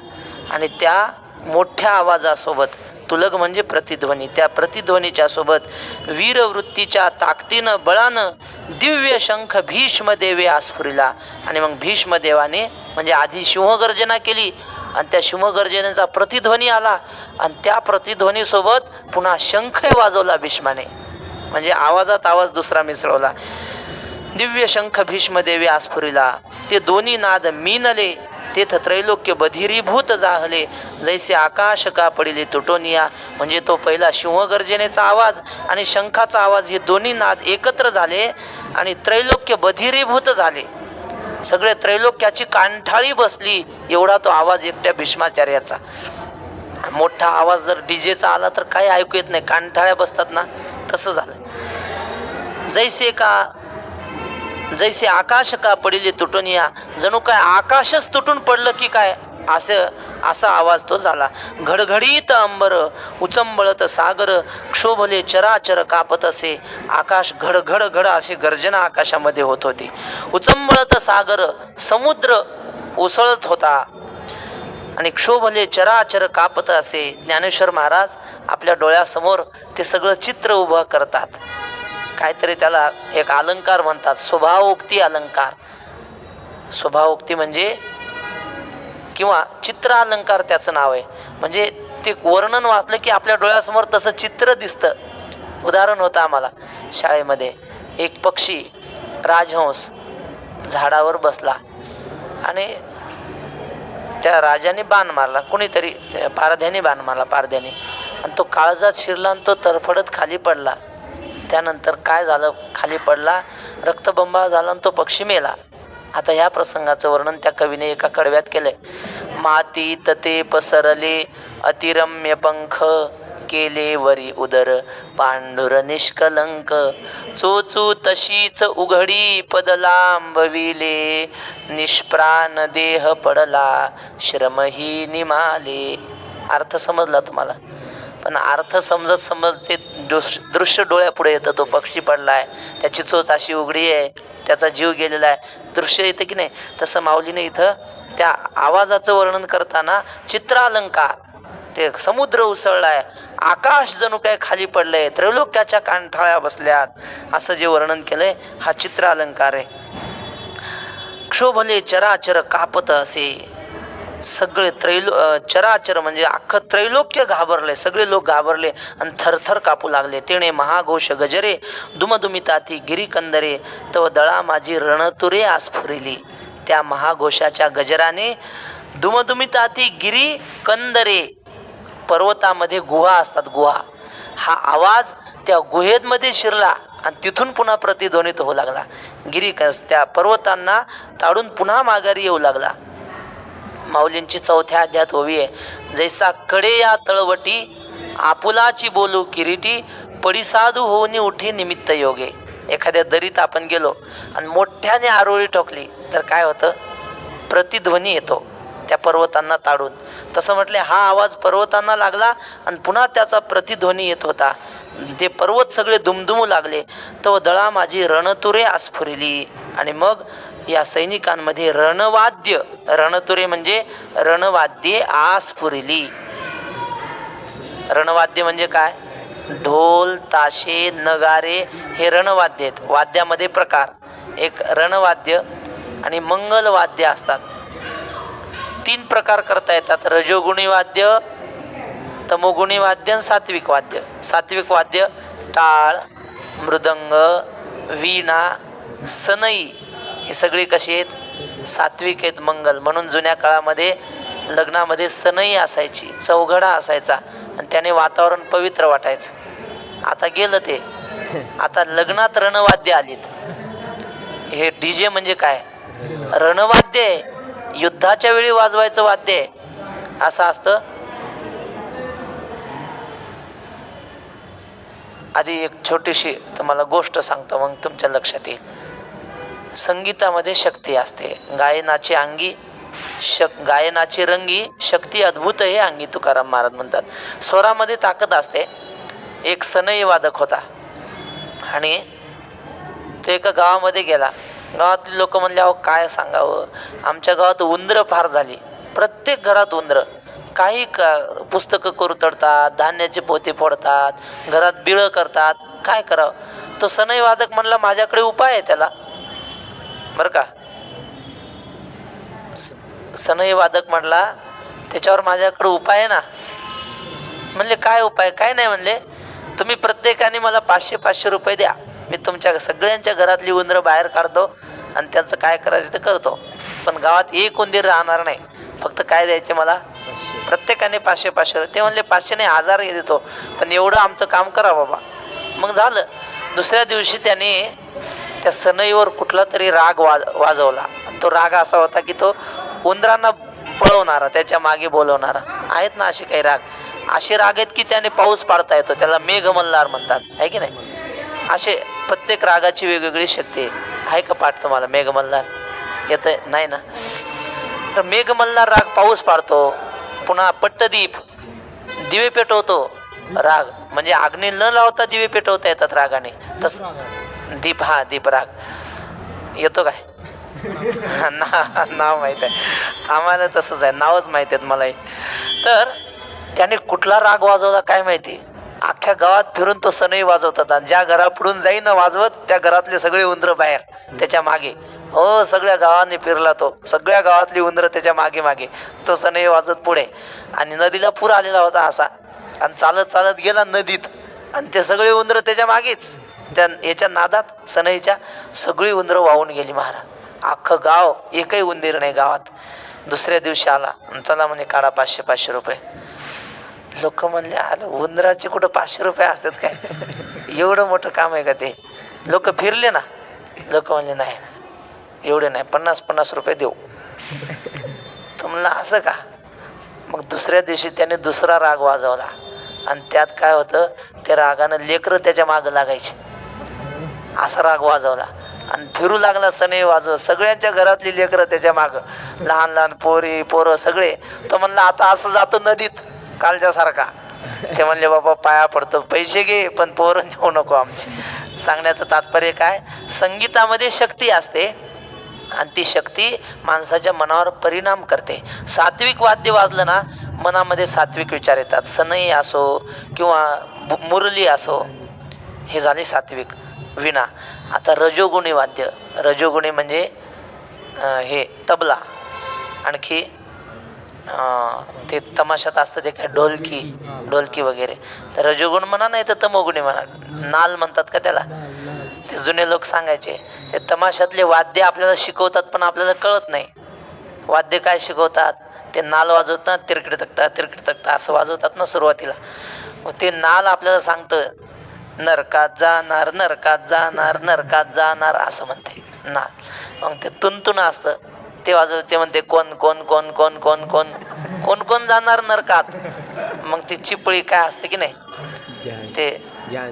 आणि त्या मोठ्या आवाजासोबत, तुलग म्हणजे प्रतिध्वनी, त्या प्रतिध्वनीच्या सोबत वीरवृत्तीच्या ताकदीनं बळानं दिव्य शंख भीष्म देवे आस्फुरिला. आणि मग भीष्मदेवाने म्हणजे आधी सिंहगर्जना केली आणि त्या सिंहगर्जनेचा प्रतिध्वनी आला आणि त्या प्रतिध्वनीसोबत पुन्हा शंख वाजवला भीष्माने, म्हणजे आवाजात आवाज दुसरा मिसळवला. दिव्य शंख भीष्मदेवी आस्फुरिला, ते दोन्ही नाद मीनले, तेथ त्रैलोक्य बधिरीभूत जाहले, जैसे आकाश का पडिले तुटोनिया. म्हणजे तो पहिला सिंहगर्जनेचा आवाज आणि शंखाचा आवाज हे दोन्ही नाद एकत्र झाले आणि त्रैलोक्य बधिरीभूत झाले. सगळे त्रैलोक्याची कांठाळी बसली, एवढा तो आवाज एकट्या भीष्माचार्याचा. मोठा आवाज जर डीजेचा आला तर काही ऐकू येत नाही, कांठाळ्या बसतात ना, तसं झालं. जैसे आकाश का पडिले तुटुनिया, जणू काय आकाशच तुटून पडलं की काय, असा आवाज तो झाला. घडघडीत अंबर उचंबळत सागर, क्षोभले चराचर कापत असे. आकाश घड घड अशी गर्जना आकाशामध्ये होत होती. उचंबळत सागर, समुद्र उसळत होता आणि क्षोभले चराचर कापत असे. ज्ञानेश्वर महाराज आपल्या डोळ्यासमोर ते सगळं चित्र उभं करतात. काहीतरी त्याला एक अलंकार म्हणतात, स्वभावोक्ती अलंकार. स्वभावोक्ती म्हणजे किंवा चित्र अलंकार त्याचं नाव आहे. म्हणजे ते वर्णन वाचलं की आपल्या डोळ्यासमोर तसं चित्र दिसतं. उदाहरण होतं आम्हाला शाळेमध्ये, एक पक्षी राजहंस झाडावर बसला आणि त्या राजाने बाण मारला, कोणीतरी पारध्याने बाण मारला, पारध्याने, आणि तो काळजात शिरला आणि तो तरफडत खाली पडला. त्यानंतर काय झालं, खाली पडला, रक्तबंबाळ झाला आणि तो पक्षी मेला. आता ह्या प्रसंगाचं वर्णन त्या कवीने एका कडव्यात केलंय. मातीत ते पसरले अतिरम्य पंख, केले वरी उदर पांढुर निष्कलंक, चोचू तशीच उघडी पद लांबविले, निष्प्राण देह पडला श्रमही निमाले. अर्थ समजला तुम्हाला? पण अर्थ समजत ते दृश्य डोळ्यापुढे येतं. तो पक्षी पडलाय, त्याची चोच अशी उघडी आहे, त्याचा जीव गेलेला आहे, दृश्य येतं की नाही. तसं माऊलीने इथं त्या आवाजाचं वर्णन करताना चित्रालंकार, ते समुद्र उसळलाय, आकाश जणू काय खाली पडलंय, त्रैलोक्याच्या कांठाळ्या बसल्यात, असं जे वर्णन केलंय हा चित्रालंकार आहे. क्षोभले चराचर कापत असे, सगळे चराचर म्हणजे अख्खं त्रैलोक्य घाबरले, सगळे लोक घाबरले आणि थरथर कापू लागले. तेणे महाघोष गजरे दुमदुमिताती गिरीकंदरे, तव दळा माझी रणतुरे आस्फुरिली. त्या महाघोषाच्या गजराने दुमदुमिताती गिरी कंदरे, पर्वतामध्ये गुहा असतात, गुहा, हा आवाज त्या गुहेमध्ये शिरला आणि तिथून पुन्हा प्रतिध्वनित होऊ लागला. त्या पर्वतांना ताडून पुन्हा माघारी येऊ लागला. माऊलींची 4थ्या अध्यायात ओवी आहे. जैसा कडे या तळवटी आपुलाची बोलू किरीटी, पडिसाधू होऊनी उठी निमित्त योगे. एखाद्या दरीत आपण गेलो आणि मोठ्याने आरोळी ठोकली तर काय होतं, प्रतिध्वनी येतो त्या पर्वतांना ताडून. तसं म्हटले हा आवाज पर्वतांना लागला आणि पुन्हा त्याचा प्रतिध्वनी येत होता. ते पर्वत सगळे दुमदुमू लागले. तो दळा माझी रणतुरे आस्फुरिली. आणि मग या सैनिकांमध्ये रणवाद्य, रणतुरे म्हणजे रणवाद्ये आस्फुरिली. रणवाद्य म्हणजे काय, ढोल ताशे नगारे हे रणवाद्य आहेत. वाद्यामध्ये प्रकार, एक रणवाद्य आणि मंगलवाद्य असतात. 3 प्रकार करता येतात, रजोगुणी वाद्य, तमोगुणी वाद्य आणि सात्विक वाद्य. सात्विक वाद्य टाळ, मृदंग, वीणा, सनई, ही सगळी कशी आहेत, सात्विक आहेत, मंगल. म्हणून जुन्या काळामध्ये लग्नामध्ये सनई असायची, चौघडा असायचा आणि त्याने वातावरण पवित्र वाटायचं. आता गेलं ते, आता लग्नात रणवाद्य आलीत. हे डीजे म्हणजे काय, रणवाद्य आहे, युद्धाच्या वेळी वाजवायचं वाद्य आहे, असं असतं. आधी एक छोटीशी तुम्हाला गोष्ट सांगतो, मग तुमच्या लक्षात येईल. संगीतामध्ये शक्ती असते, गायनाची अंगी गायनाची रंगी शक्ती अद्भुत हे अंगी, तुकाराम महाराज म्हणतात. स्वरामध्ये ताकद असते. एक सनई वादक होता आणि तो एका गावामध्ये गेला. गावातली लोक म्हणले, अहो काय सांगावं, आमच्या गावात उंदरं फार झाली, प्रत्येक घरात उंदरं, काही पुस्तकं कुरतडतात, धान्याचे पोते फोडतात, घरात बिळं करतात, काय करावं. तो सनई वादक म्हणला, माझ्याकडे उपाय आहे त्याला, बरं का. सनई वादक म्हणला, त्याच्यावर माझ्याकडे उपाय आहे ना. म्हणले काय उपाय, काय नाही. म्हणले तुम्ही प्रत्येकाने मला 500-500 रुपये द्या, मी तुमच्या सगळ्यांच्या घरातली उंदरं बाहेर काढतो आणि त्यांचं काय करायचं ते करतो, पण गावात एक उंदीर राहणार नाही. फक्त काय द्यायचे मला, प्रत्येकाने 500-500. ते म्हणले 500 नाही 1000 देतो, पण एवढं आमचं काम करा बाबा. मग झालं. दुसऱ्या दिवशी त्याने त्या सनईवर कुठला तरी राग वाजवला. तो राग असा होता की तो उंदरांना पळवणारा, त्याच्या मागे बोलवणारा. आहेत ना असे काही राग, असे राग आहेत की त्याने पाऊस पाडता येतो, त्याला मेघमल्हार म्हणतात, आहे की नाही. असे प्रत्येक रागाची वेगवेगळी शक्ती आहे. का पाठ तुम्हाला मेघमल्हार येतं? नाही ना. तर मेघमल्हार राग पाऊस पाडतो. पुन्हा पट्टदीप, दिवे पेटवतो राग, म्हणजे अग्नी न लावता दिवे पेटवता येतात रागाने. तस दीप, हा दीप राग येतो काय? नाव माहीत आहे आम्हाला, तसंच आहे, नावच माहीत आहेत मलाही. तर त्याने कुठला राग वाजवला काय माहिती, अख्ख्या गावात फिरून तो सनई वाजवतात. आणि ज्या घरापुढून जाईन वाजवत त्या घरातले सगळे उंदरं बाहेर त्याच्या मागे. हो, सगळ्या गावाने फिरला तो, सगळ्या गावातली उंदरं त्याच्या मागे मागे, तो सनई वाजवत पुढे. आणि नदीला पूर आलेला होता असा, आणि चालत चालत गेला नदीत, आणि ते सगळे उंदरं त्याच्या मागेच. त्या याच्या नादात सनईच्या सगळी उंदरं वाहून गेली महाराज. अख्खं गाव, एकही उंदीर नाही गावात. दुसऱ्या दिवशी आला, चला म्हणे काढा 500-500 रुपये. लोक म्हणले, आलं उंदराचे कुठं 500 रुपये असतात काय, एवढं मोठं काम आहे का ते. लोक फिरले ना, लोक म्हणले नाही एवढे नाही, 50-50 रुपये देऊ. तर म्हणलं असं का. मग दुसऱ्या दिवशी त्याने दुसरा राग वाजवला, आणि त्यात काय होतं, त्या रागानं लेकरं त्याच्या मागं लागायचे. असा राग वाजवला आणि फिरू लागला सनई वाजवत, सगळ्यांच्या घरातली लेकरं त्याच्या मागं, लहान लहान पोरं सगळे. तो म्हणला आता असं जातो नदीत कालच्यासारखा. ते म्हणले बाबा पाया पडतो, पैसे घे पण पोरं नेऊ नको आमची. सांगण्याचं तात्पर्य काय, संगीतामध्ये शक्ती असते आणि ती शक्ती माणसाच्या मनावर परिणाम करते. सात्विक वाद्य वाजलं ना, मनामध्ये सात्विक विचार येतात. सनई असो किंवा मुरली असो, हे झाले सात्विक विना. आता रजोगुणी वाद्य, रजोगुणी म्हणजे हे तबला, आणखी ते तमाशात असतं ते काय ढोलकी वगैरे. तर रजोगुण म्हणा, नाही तर तमोगुणी म्हणा, नाल म्हणतात का त्याला. ते जुने लोक सांगायचे, ते तमाशातले वाद्य आपल्याला शिकवतात पण आपल्याला कळत नाही. वाद्य काय शिकवतात, ते नाल वाजवतात, तिरकडे तकता असं वाजवतात ना सुरुवातीला. मग ते नाल आपल्याला सांगतं नरकात जाणार नरकात जाणार नरकात जाणार असं म्हणते नाल. मग ते तुंतुन असतं ते वाजवत, ते म्हणते कोण कोण कोण कोण कोण कोण कोण कोण जाणार नरकात. मग ती चिपळी काय असते की नाही, ते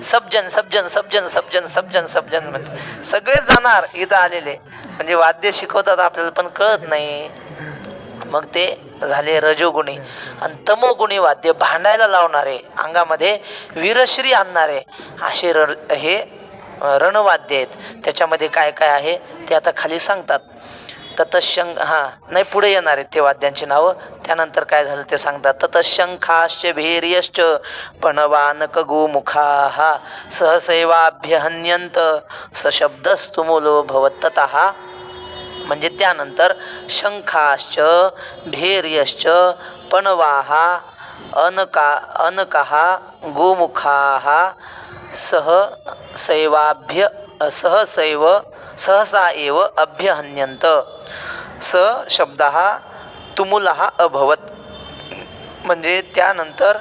सबजन सबजन सबजन सबजन सबजन सबजन म्हणते, सगळेच जाणार इथं आलेले. म्हणजे वाद्य शिकवतात आपल्याला पण कळत नाही. मग ते झाले रजोगुणी. आणि तमोगुणी वाद्य भांडायला लावणारे, अंगामध्ये वीरश्री आणणारे असे हे रणवाद्य आहेत. त्याच्यामध्ये काय काय आहे ते आता खाली सांगतात. ततशंख, नाही पुढे येणार आहेत ते वाद्यांची नावं. त्यानंतर काय झालं ते सांगतात. ततशंखाश्च भैर्यश्च पणवानक गोमुखाः सहसैवाभ्यहन्यन्त सशब्दस्तुमुलो भवत्ततः. म्हणजे त्यानंतर शंखाश्च भैर्यश्च पणवाः अनकाः गोमुखाः सहसा एव अभ्यहन्यन्त स शब्दः तुमुलः अभवत. म्हणजे त्यानंतर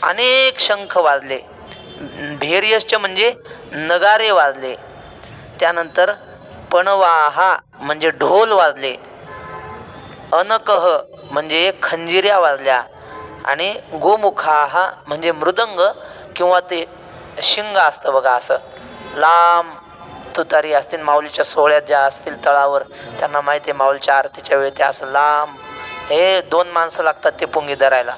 अनेक शंख वाजले. भैर्यश्च म्हणजे नगारे वाजले. त्यानंतर पणवाहा म्हणजे ढोल वाजले. अनकह म्हणजे खंजिऱ्या वाजल्या. आणि गोमुखाहा म्हणजे मृदंग किंवा ते शिंग असतं बघा, असं लांब तुतारी असतील माऊलीच्या सोहळ्यात ज्या असतील तळावर, त्यांना माहिती आहे माऊलीच्या आरतीच्या वेळी ते असं लांब, हे 2 माणसं लागतात ते पुंगी धरायला.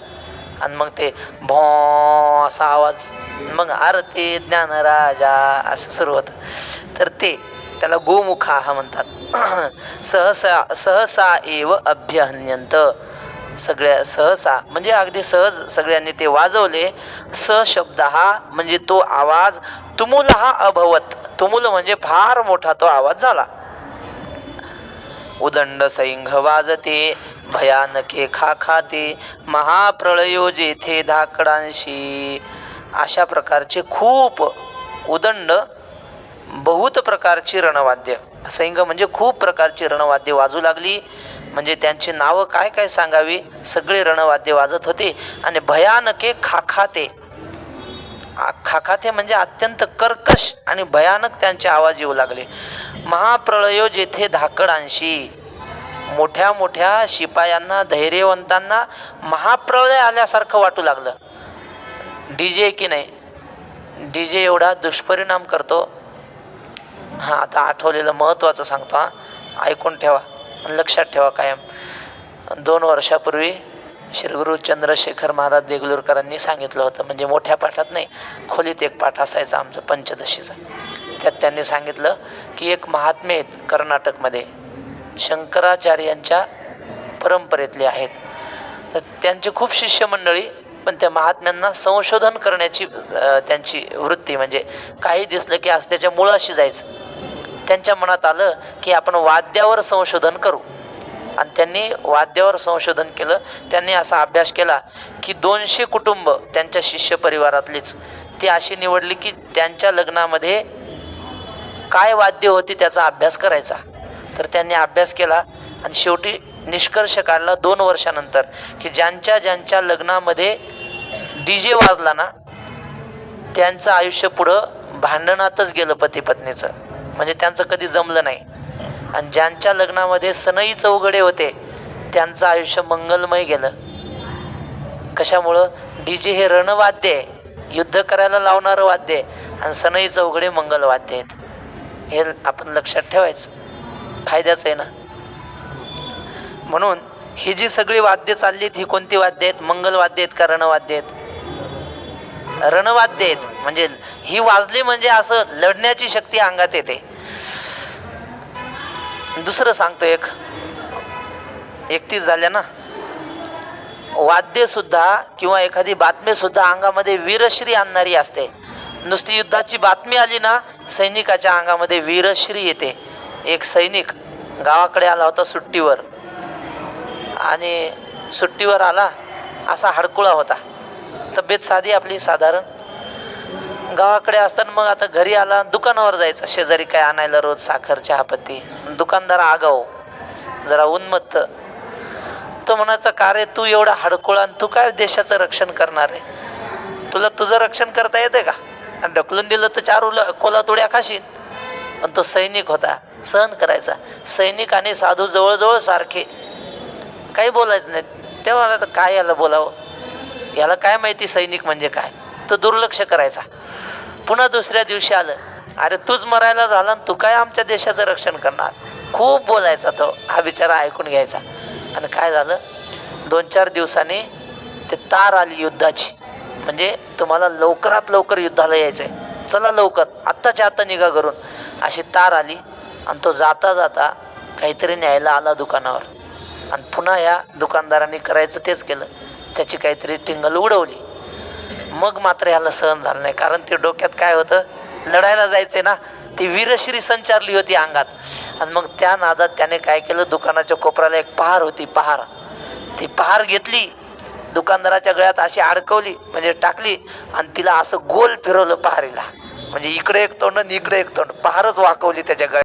आणि मग ते भॉ असा आवाज, मग आरती ज्ञानराजा असं सुरू होतं. तर ते त्याला गोमुखा हा म्हणतात. सहसा एव अभ्यहन्यंत, सगळ्या सहसा म्हणजे अगदी सहज सगळ्यांनी ते वाजवले. स शब्द हा म्हणजे तो आवाज, तुमुल हा अभवत, तुमुल म्हणजे फार मोठा तो आवाज झाला. उदंड सैंघ वाजते भयानके खाते महाप्रळयो जेथे धाकडांशी. अशा प्रकारचे खूप उदंड बहुत प्रकारची रणवाद्य, सैंग म्हणजे खूप प्रकारची रणवाद्य वाजू लागली. म्हणजे त्यांची नावं काय काय सांगावी, सगळे रणवाद्य वाजत होते. आणि भयानके खाखाते, खाखाते म्हणजे अत्यंत कर्कश आणि भयानक त्यांचे आवाज येऊ लागले. महाप्रळयो जेथे धाकडांशी, मोठ्या मोठ्या शिपायांना, धैर्यवंतांना महाप्रळय आल्यासारखं वाटू लागलं. डीजे की नाही, डीजे एवढा दुष्परिणाम करतो. हां, आता आठवलेलं महत्त्वाचं सांगतो, ऐकून ठेवा, लक्षात ठेवा कायम. 2 वर्षापूर्वी श्री गुरु चंद्रशेखर महाराज देगलूरकरांनी सांगितलं होतं, म्हणजे मोठ्या पाठात नाही, खोलीत एक पाठ असायचा आमचं पंचदशीचा. त्यात त्यांनी सांगितलं की एक महात्मे आहेत कर्नाटकमध्ये, शंकराचार्यांच्या परंपरेतले आहेत. तर त्यांची खूप शिष्यमंडळी, पण त्या महात्म्यांना संशोधन करण्याची त्यांची वृत्ती, म्हणजे काही दिसलं की असं त्याच्या मुळाशी जायचं. त्यांच्या मनात आलं की आपण वाद्यावर संशोधन करू, आणि त्यांनी वाद्यावर संशोधन केलं. त्यांनी असा अभ्यास केला की 200 कुटुंब त्यांच्या शिष्य परिवारातलीच ती अशी निवडली की त्यांच्या लग्नामध्ये काय वाद्य होती त्याचा अभ्यास करायचा. तर त्यांनी अभ्यास केला आणि शेवटी निष्कर्ष काढला 2 वर्षानंतर की ज्यांच्या ज्यांच्या लग्नामध्ये डीजे वाजला ना, त्यांचं आयुष्य पुढं भांडणातच गेलं पती पत्नीचं, म्हणजे त्यांचं कधी जमलं नाही. आणि ज्यांच्या लग्नामध्ये सनई चौघडे होते त्यांचं आयुष्य मंगलमय गेलं. कशामुळं? डीजे हे रणवाद्य आहे, युद्ध करायला लावणारं वाद्य आहे, आणि सनई चौघडे मंगलवाद्य आहेत. हे आपण लक्षात ठेवायचं, फायद्याचं आहे ना. म्हणून ही जी सगळी वाद्य चालली आहेत, ही कोणती वाद्य आहेत? मंगलवाद्य आहेत का रणवाद्य आहेत? रणवाद्य आहेत. म्हणजे ही वाजली म्हणजे असं लढण्याची शक्ती अंगात येते. दुसरं सांगतो, 31 झाल्या ना, वाद्य सुद्धा किंवा एखादी बातमी सुद्धा अंगामध्ये वीरश्री आणणारी असते. नुसती युद्धाची बातमी आली ना, सैनिकाच्या अंगामध्ये वीरश्री येते. एक सैनिक गावाकडे आला होता सुट्टीवर, आणि सुट्टीवर आला असा हडकुळा होता, तब्येत साधी आपली साधारण. गावाकडे असताना मग आता घरी आला, दुकानावर जायचं शेजारी काय आणायला, रोज साखर चहापत्ती. दुकानदार आगाऊ, जरा उन्मत्त. तो म्हणायचा, का रे तू एवढा हडकुळा, तू काय देशाचं रक्षण करणार आहे? तुला तुझं रक्षण करता येते का? ढकलून दिलं तर 4 कोलातुड्या खाशील. पण तो सैनिक होता, सहन करायचा. सैनिक आणि साधू जवळजवळ सारखे, काही बोलायचं नाही. तेव्हा काय याला बोलावं, याला काय माहिती सैनिक म्हणजे काय. तो दुर्लक्ष करायचा. पुन्हा दुसऱ्या दिवशी आलं, अरे तूच मरायला झाला, तू काय आमच्या देशाचं रक्षण करणार. खूप बोलायचा तो, हा बिचारा ऐकून घ्यायचा. आणि काय झालं, 2-4 दिवसांनी ते तार आली युद्धाची, म्हणजे तुम्हाला लवकरात लवकर युद्धाला यायचं आहे, चला लवकर, आत्ताच्या आत्ता निघा करून, अशी तार आली. आणि तो जाता जाता काहीतरी न्यायला आला दुकानावर, आणि पुन्हा या दुकानदारांनी करायचं तेच केलं, त्याची काहीतरी टिंगल उडवली. मग मात्र ह्याला सहन झालं नाही, कारण ते डोक्यात काय होतं, लढायला जायचंय ना, ती वीरश्री संचारली होती अंगात. आणि मग त्या नादात त्याने काय केलं, दुकानाच्या कोपऱ्याला एक पहार होती, पहार, ती पहार घेतली, दुकानदाराच्या गळ्यात अशी अडकवली, म्हणजे टाकली, आणि तिला असं गोल फिरवलं पहारीला, म्हणजे इकडे एक तोंड आणि इकडे एक तोंड, पहारच वाकवली त्याच्या गळ्यात.